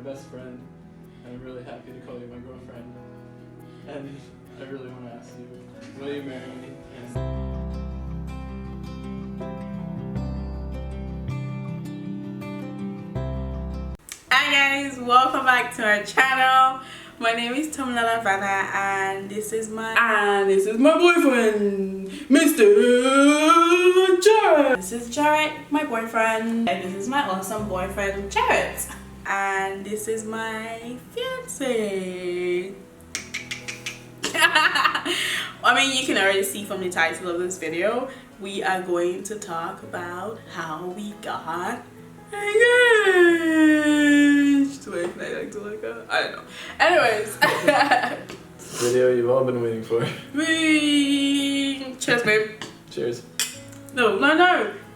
best friend, and I'm really happy to call you my girlfriend. And I really want to ask you, will you marry me? Hi guys, welcome back to our channel. My name is TOMILOLA VANNA, and this is my boyfriend, Mr. Jared. This is Jared, my boyfriend, and this is my awesome boyfriend, Jared. And this is my fiance. I mean, you can already see from the title of this video, we are going to talk about how we got engaged. Wait, can I like do like a? I don't know. Anyways. Video you've all been waiting for. Cheers, babe. Cheers. No.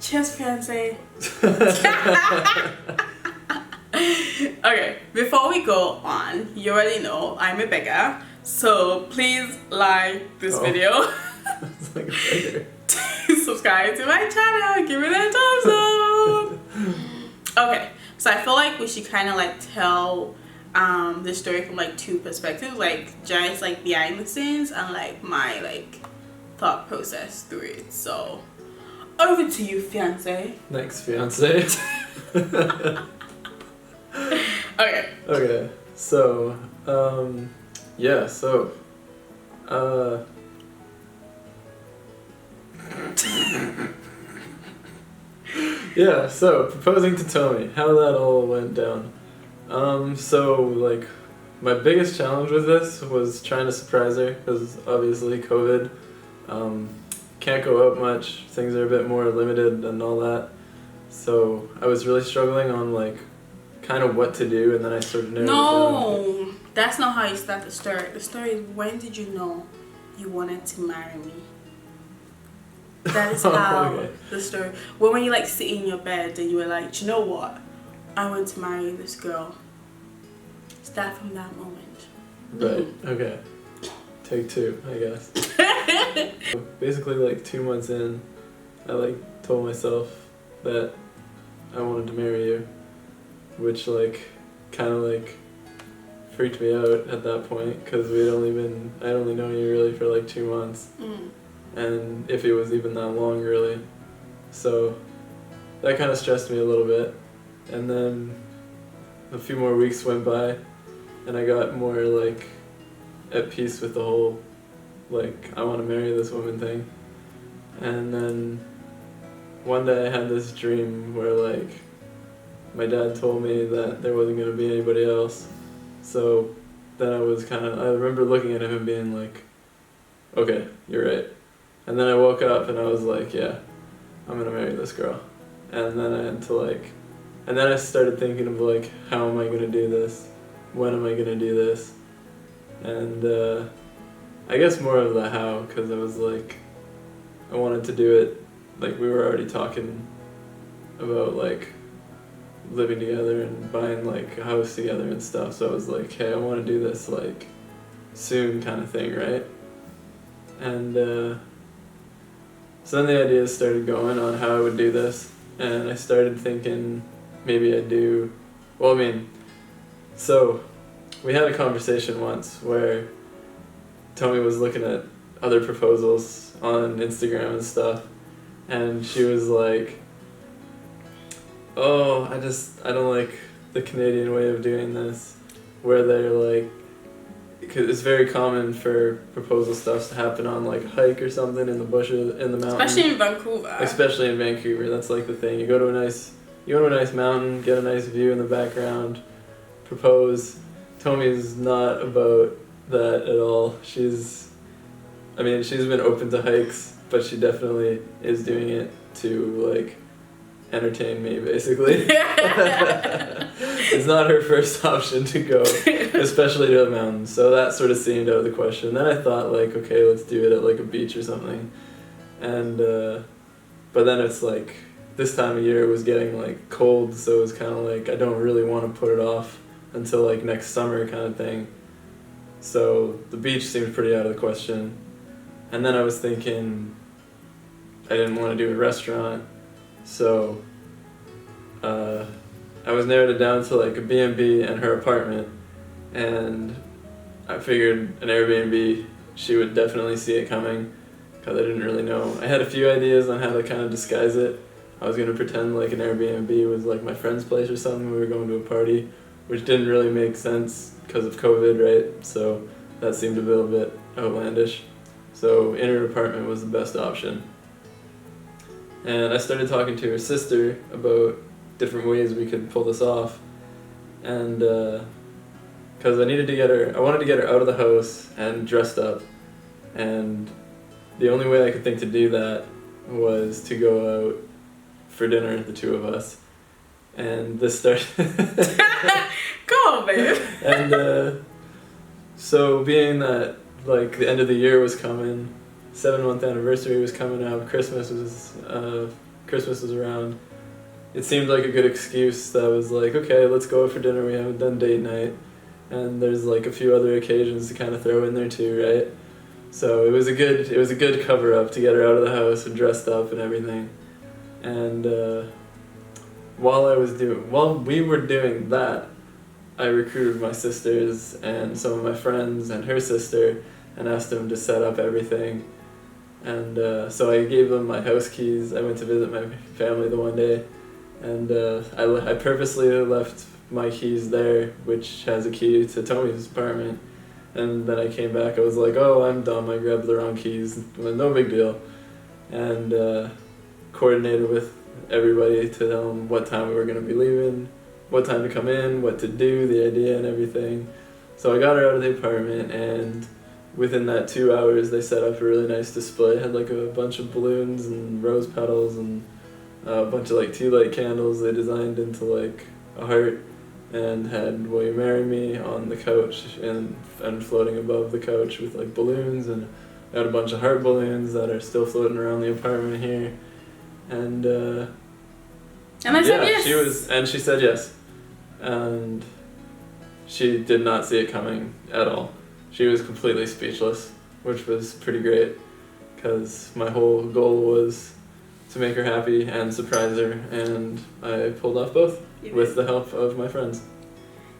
Cheers, fiance. Okay, before we go on, you already know I'm a beggar, so please like this video. It's like a beggar. Subscribe to my channel, give it a thumbs up. Okay, so I feel like we should kind of like tell the story from like two perspectives, like Jared's like behind the scenes and like my like thought process through it. So over to you, fiance. Next fiance. Okay, so yeah, so yeah, so proposing to Tommy, how that all went down. So like my biggest challenge with this was trying to surprise her, because obviously COVID, can't go out much, things are a bit more limited and all that. So I was really struggling on like kind of what to do, and then I sort of narrowed it down. No, that's not how you start the story. The story is, when did you know you wanted to marry me? That is how Okay. the story. When you like sit in your bed and you were like, you know what? I want to marry this girl. Start from that moment. Right, okay. Take two, I guess. Basically like 2 months in, I like told myself that I wanted to marry you, which like kind of like freaked me out at that point, because I'd only known you really for like 2 months. And if it was even that long really. So that kind of stressed me a little bit. And then a few more weeks went by and I got more like at peace with the whole like I want to marry this woman thing. And then one day I had this dream where like my dad told me that there wasn't going to be anybody else. So then I remember looking at him and being like, okay, you're right. And then I woke up and I was like, yeah, I'm gonna marry this girl. And then I started thinking of like, how am I gonna do this? When am I gonna do this? And I guess more of the how, because I was like, I wanted to do it, like we were already talking about like living together and buying like a house together and stuff. So I was like, hey, I want to do this like soon kind of thing, right? And so then the ideas started going on how I would do this, and I started thinking maybe I'd do, so we had a conversation once where Tommy was looking at other proposals on Instagram and stuff, and she was like, oh, I don't like the Canadian way of doing this, where they're like, because it's very common for proposal stuff to happen on like a hike or something in the bushes, in the mountains. Especially in Vancouver. Especially in Vancouver, that's like the thing. You go to a nice mountain, get a nice view in the background, propose. Tommy's not about that at all. She's been open to hikes, but she definitely is doing it to like entertain me, basically. It's not her first option to go, especially to a mountain. So that sort of seemed out of the question. Then I thought like, okay, let's do it at like a beach or something. And but then it's like this time of year it was getting like cold, so it was kind of like I don't really want to put it off until like next summer kind of thing. So the beach seemed pretty out of the question. And then I was thinking I didn't want to do a restaurant, so I was narrowed it down to like a B&B and her apartment, and I figured an Airbnb, she would definitely see it coming, because I didn't really know. I had a few ideas on how to kind of disguise it. I was going to pretend like an Airbnb was like my friend's place or something. We were going to a party, which didn't really make sense because of COVID, right? So that seemed a little bit outlandish. So in her apartment was the best option. And I started talking to her sister about different ways we could pull this off. And because I wanted to get her out of the house and dressed up. And the only way I could think to do that was to go out for dinner, the two of us. And this started... Come on, babe. And so being that like the end of the year was coming, 7-month anniversary was coming up, Christmas was around, it seemed like a good excuse that was like, okay, let's go out for dinner, we haven't done date night. And there's like a few other occasions to kind of throw in there too, right? So it was a good cover up to get her out of the house and dressed up and everything. And while we were doing that, I recruited my sisters and some of my friends and her sister and asked them to set up everything. And so I gave them my house keys. I went to visit my family the one day, and I purposely left my keys there, which has a key to Tommy's apartment. And then I came back, I was like, oh, I'm dumb, I grabbed the wrong keys. Well, no big deal. And coordinated with everybody to tell them what time we were going to be leaving, what time to come in, what to do, the idea and everything. So I got her out of the apartment, and within that 2 hours they set up a really nice display. It had like a bunch of balloons and rose petals and a bunch of like tea light candles they designed into like a heart, and had "Will You Marry Me" on the couch and floating above the couch with like balloons, and I had a bunch of heart balloons that are still floating around the apartment here. And I said yes. She said yes. And she did not see it coming at all. She was completely speechless, which was pretty great, because my whole goal was to make her happy and surprise her, and I pulled off both with the help of my friends.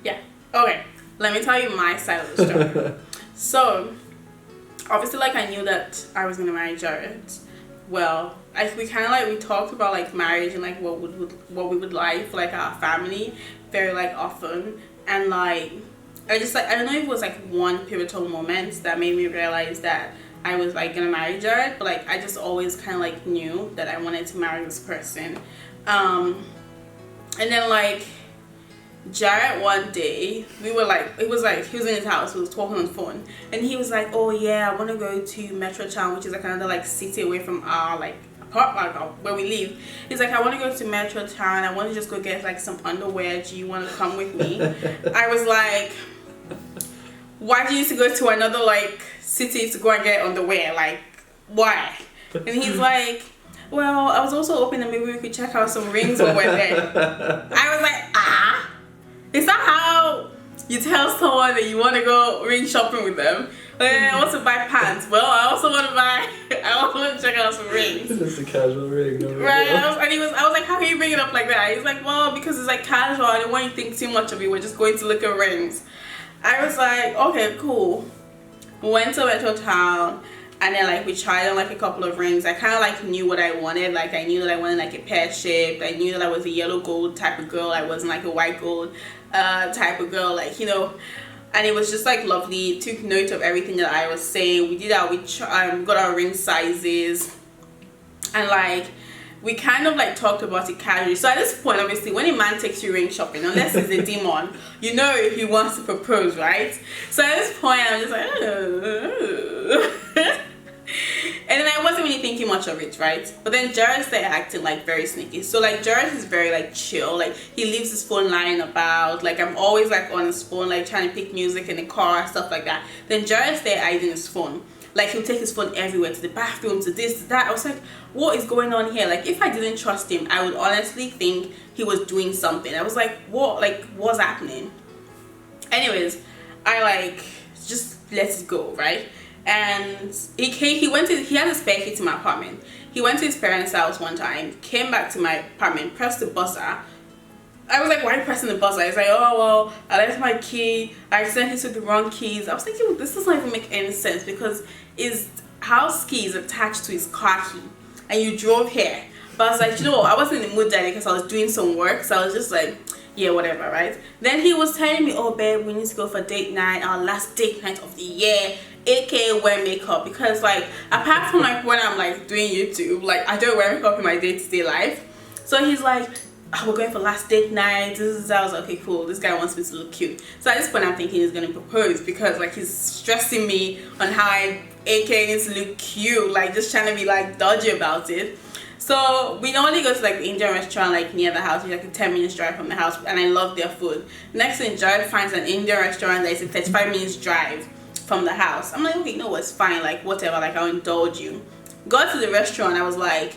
Yeah. Okay. Let me tell you my side of the story. So, obviously, like, I knew that I was gonna marry Jared. Well, we talked about like marriage and like what we would like for like our family very like often, and like I don't know if it was like one pivotal moment that made me realize that I was like gonna marry Jared, but like I just always kind of like knew that I wanted to marry this person. And then like Jared, one day he was in his house, we was talking on the phone, and he was like, oh yeah, I want to go to Metro Town, which is like another like city away from our like apartment where we live. He's like, I want to go to Metro Town, I want to just go get like some underwear, do you want to come with me? I was like, why do you need to go to another like city to go and get underwear, like why? And he's like, well, I was also hoping that maybe we could check out some rings when we're there. I was like, is that how you tell someone that you want to go ring shopping with them? Like, I want to buy pants. Well, I also want to check out some rings. Just a casual ring, no right? I was like, how can you bring it up like that? He's like, well, because it's like casual. I don't want you to think too much of it. We're just going to look at rings. I was like, okay, cool. We went to Metro Town, and then like we tried on like a couple of rings. I kind of like knew what I wanted. Like I knew that I wanted like a pear shaped. I knew that I was a yellow gold type of girl. I wasn't like a white gold type of girl, like, you know. And it was just like lovely. Took note of everything that I was saying. We got our ring sizes, and like we kind of like talked about it casually. So at this point, obviously, when a man takes you ring shopping, unless he's a demon, you know if he wants to propose, right? So at this point, I'm just like, and then I wasn't really thinking much of it, right? But then Jared started acting like very sneaky. So like Jared is very like chill. Like he leaves his phone lying about. Like I'm always like on his phone, like trying to pick music in the car and stuff like that. Then Jared started hiding his phone. Like he'll take his phone everywhere, to the bathroom, to this, to that. I was like, what is going on here? Like if I didn't trust him, I would honestly think he was doing something. I was like, what? Like what's happening? Anyways, I like just let it go, right? And he had a spare key to my apartment. He went to his parents' house one time, came back to my apartment, pressed the buzzer, I was like, why are you pressing the buzzer? He's like, oh, well, I left my key. I accidentally took the wrong keys. I was thinking, well, this does not even make any sense because his house key is attached to his car key. And you drove here. But I was like, you know what? I wasn't in the mood that day because I was doing some work. So I was just like, yeah, whatever, right? Then he was telling me, oh, babe, we need to go for date night. Our last date night of the year. AKA wear makeup. Because, like, apart from, like, when I'm, like, doing YouTube, like, I don't wear makeup in my day-to-day life. So he's like, oh, we're going for last date night. I was like, okay, cool. This guy wants me to look cute. So at this point, I'm thinking he's going to propose because, like, he's stressing me on how I AKA need to look cute. Like, just trying to be, like, dodgy about it. So we normally go to like the Indian restaurant like near the house. It's like a 10 minutes drive from the house, and I love their food. Next thing, Jared finds an Indian restaurant that is a 35 minutes drive from the house. I'm like, okay, you know what's fine, like whatever, like I'll indulge you. Got to the restaurant, I was like,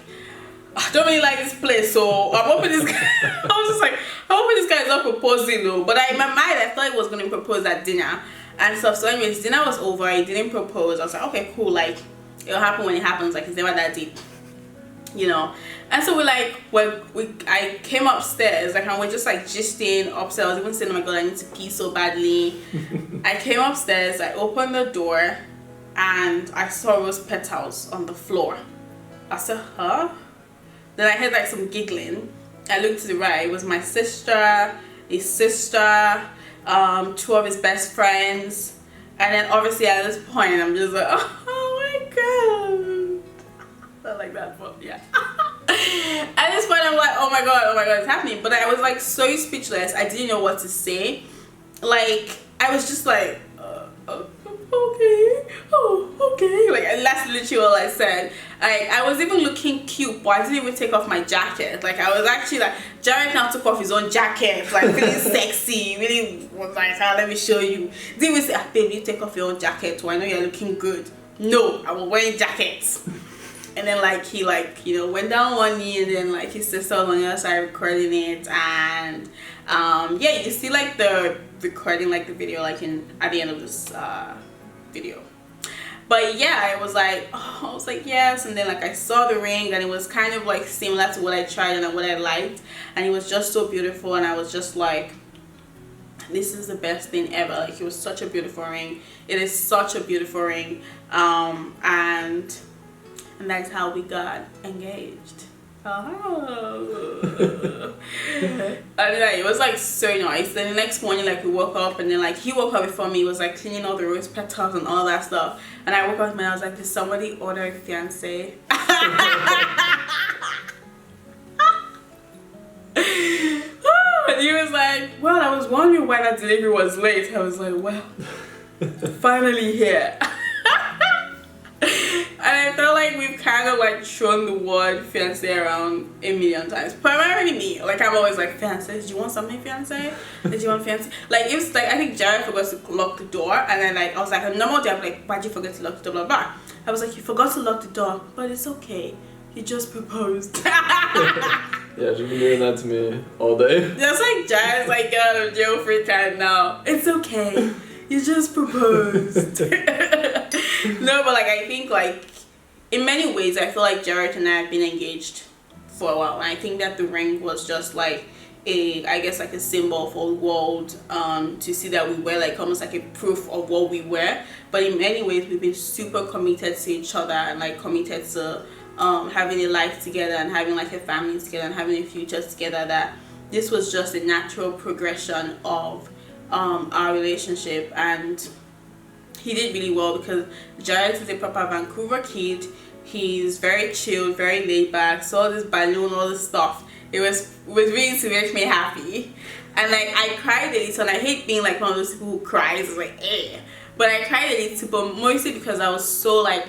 I don't really like this place, so I'm hoping this guy I was just like, I'm hoping this guy is not proposing though. But in my mind I thought he was gonna propose at dinner and stuff. So anyways, dinner was over, he didn't propose. I was like, okay, cool, like it'll happen when it happens, like it's never that deep, you know. And so I came upstairs, like, and we're just like gisting upstairs. I was even saying, oh my god, I need to pee so badly. I came upstairs, I opened the door, and I saw rose petals on the floor. I said, huh? Then I heard like some giggling. I looked to the right. It was my sister, his sister, two of his best friends, and then obviously at this point, I'm just like, oh my god. Not like that, but yeah. At this point I'm like, oh my god, it's happening. But I was like so speechless. I didn't know what to say. Like I was just like okay, oh okay, like that's literally all I said. Like I was even looking cute, but I didn't even take off my jacket. Like I was actually like, Jared now took off his own jacket, like really sexy, really was like, let me show you. Didn't even say, babe, you take off your own jacket, so I know you're looking good. No, I was wearing jackets. And then like he like, you know, went down one knee, and then like his sister was on the other side recording it, and yeah, you see like the recording, like the video, like at the end of this video. But yeah, I was like yes. And then like I saw the ring, and it was kind of like similar to what I tried and what I liked, and it was just so beautiful. And I was just like, this is the best thing ever. Like it was such a beautiful ring. It is such a beautiful ring. And that's how we got engaged. Oh. I mean, like, it was like so nice. Then the next morning, like we woke up, and then like he woke up before me. He was like cleaning all the rose petals and all that stuff. And I woke up and I was like, did somebody order a fiance? And he was like, well, I was wondering why that delivery was late. I was like, well, finally here. And I felt like we've kind of like thrown the word fiance around a million times. Primarily me. Like I'm always like, fiance, do you want something, fiance? Did you want fiance? Like it was like, I think Jared forgot to lock the door, and then like I was like, a normal day I'm like, why'd you forget to lock the door, blah blah. I was like, you forgot to lock the door, but it's okay, you just proposed. Yeah, she's been doing that to me all day. Just like Jared's like, get out of jail free time now. It's okay, you just proposed. No, but like I think like in many ways I feel like Jared and I have been engaged for a while, and I think that the ring was just like I guess like a symbol for the world to see that we were like almost like a proof of what we were. But in many ways we've been super committed to each other, and like committed to having a life together, and having like a family together, and having a future together, that this was just a natural progression of our relationship. And he did really well because Jared is a proper Vancouver kid. He's very chilled, very laid back. So this balloon, all this stuff, it was really to make me happy. And like I cried a little, and I hate being like one of those people who cries. It's like but I cried a little, but mostly because I was so like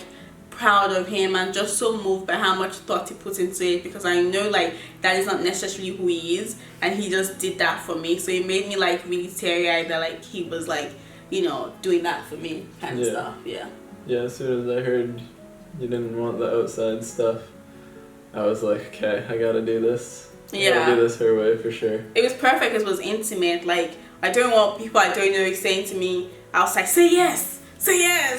proud of him and just so moved by how much thought he put into it, because I know like that is not necessarily who he is, and he just did that for me. So it made me like really teary-eyed that like he was like, you know, doing that for me kind of stuff. Yeah, as soon as I heard you didn't want the outside stuff, I was like, okay, I gotta do this. I gotta do this her way for sure. It was perfect because it was intimate. Like I don't want people I don't know saying to me outside, say yes,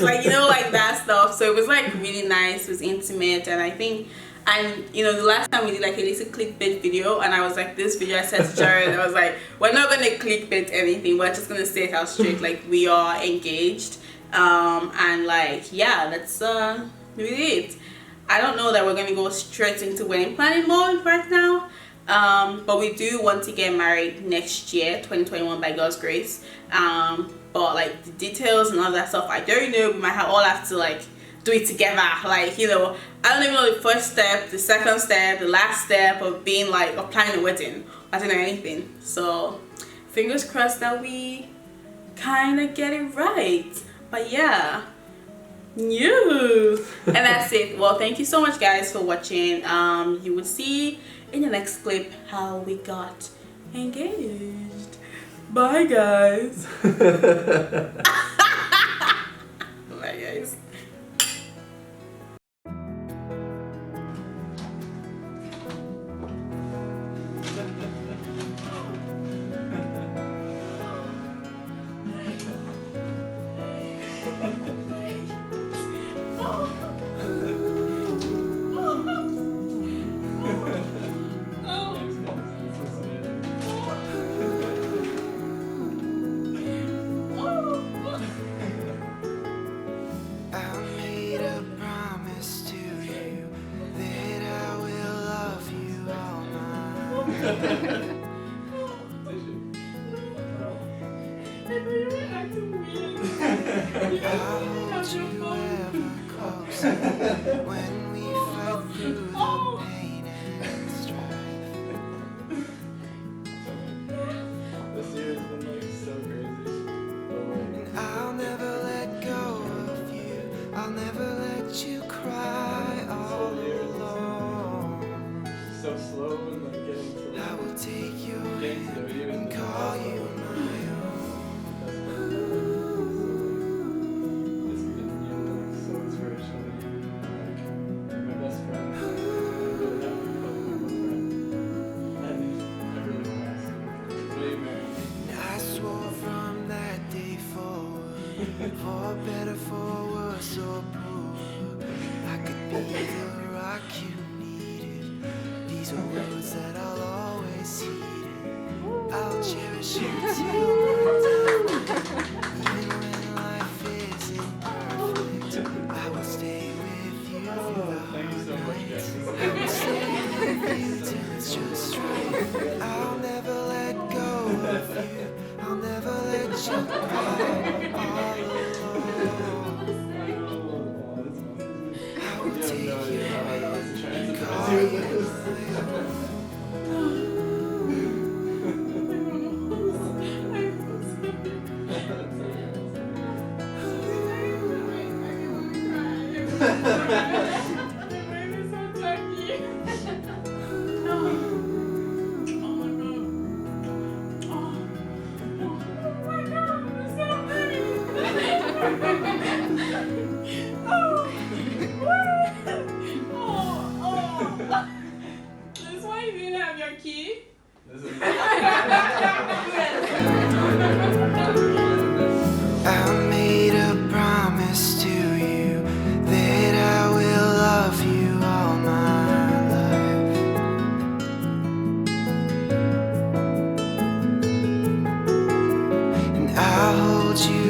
like, you know, like that stuff. So it was like really nice, it was intimate, and I think And you know, the last time we did like a little clickbait video, and I was like, this video I said to Jared, I was like, we're not gonna clickbait anything, we're just gonna say it out straight, like we are engaged. And like, yeah, that's really it. I don't know that we're gonna go straight into wedding planning mode right now. But we do want to get married next year, 2021, by God's grace. But like the details and all that stuff, I don't know. We might all have to like do it together. Like, you know, I don't even know the first step, the second step, the last step of being like, of planning a wedding. I don't know anything. So fingers crossed that we kind of get it right. But yeah. You. And that's it. Well, thank you so much guys for watching. You will see in the next clip how we got engaged. Bye guys. Bye guys. When we fight through the pain and strife. This year has been like so crazy. And I'll never let go of you. I'll never let you cry all alone. So slow and like getting to I will take your getting to hand know you and call you my own. It's been like so inspirational. Like my best friend. I really have to call my best friend. And I really want to ask you. Will you marry me? I swore from that day forward, for better, for worse or poor, I could be the rock you needed. These are words that I'll always heed. I'll cherish you till my time. Even when life isn't perfect, I will stay with you through Thank you so much, the guys. I will stay with you till it's just right. I'll never let go of you. I'll never let you cry all alone. I will take you and call you my own. That's why you didn't have your key. This is I made a promise to you that I will love you all my life. And I'll hold you